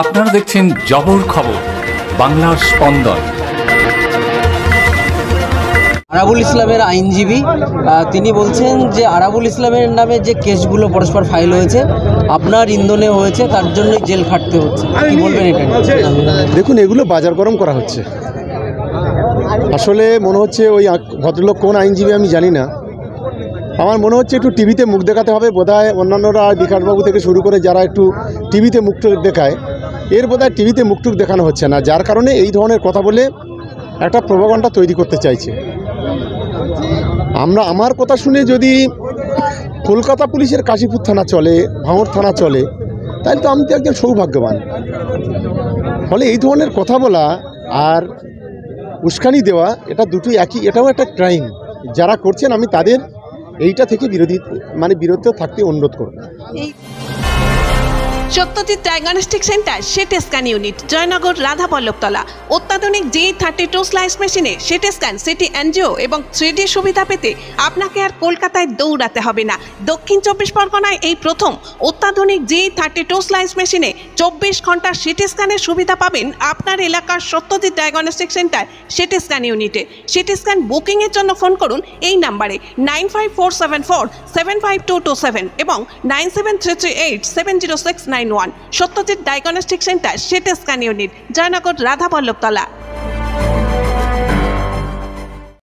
আপনারা দেখছেন জবর খবর, বাংলার স্পন্দন। আরাবুল ইসলামের আইনজীবী তিনি বলছেন যে আরাবুল ইসলামের নামে যে কেসগুলো পরস্পর ফাইল হয়েছে আপনার ইন্ধনে হয়েছে, তার জন্যই জেল খাটতে হচ্ছে। কি বলবেন এটা? দেখুন, এগুলো বাজার গরম করা হচ্ছে। আসলে মনে হচ্ছে ওই ভদ্রলোক কোন আইনজীবী আমি জানি না, আমার মনে হচ্ছে একটু টিভিতে মুখ দেখাতে হবে বোধহয়। অন্যান্যরা বিকাশবাবু থেকে শুরু করে যারা একটু টিভিতে মুখটুক দেখায়, এর বোধহয় টিভিতে মুখটুক দেখানো হচ্ছে না, যার কারণে এই ধরনের কথা বলে একটা প্রভাকাণ্ডা তৈরি করতে চাইছে। আমার কথা শুনে যদি কলকাতা পুলিশের কাশীপুর থানা চলে, ভাঙড় থানা চলে, তাহলে তো আমি তো একজন সৌভাগ্যবান। ফলে এই ধরনের কথা বলা আর উস্কানি দেওয়া, এটা দুটোই একই, এটাও একটা ক্রাইম। যারা করছেন আমি তাদের এইটা থেকে বিরত থাকতে অনুরোধ করব। Satyajit diagnostic centre CT scan unit, Jaynagar, Radhaballavtala. অত্যাধুনিক G32 স্লাইস মেশিনে সিটি স্ক্যান, সিটি এনজিও এবং 3D সুবিধা পেতে আপনাকে আর কলকাতায় দৌড়াতে হবে না। দক্ষিণ 24 পরগনায় এই প্রথম অত্যাধুনিক G32 স্লাইস মেশিনে 24 ঘন্টার সিটি স্ক্যানের সুবিধা পাবেন আপনার এলাকার Satyajit diagnostic centre CT scan ইউনিটে। সিটি স্ক্যান বুকিংয়ের জন্য ফোন করুন এই নাম্বারে 9547475227 এবং 9733870691। Satyajit diagnostic centre CT scan unit, Jaynagar, Radhaballavtala.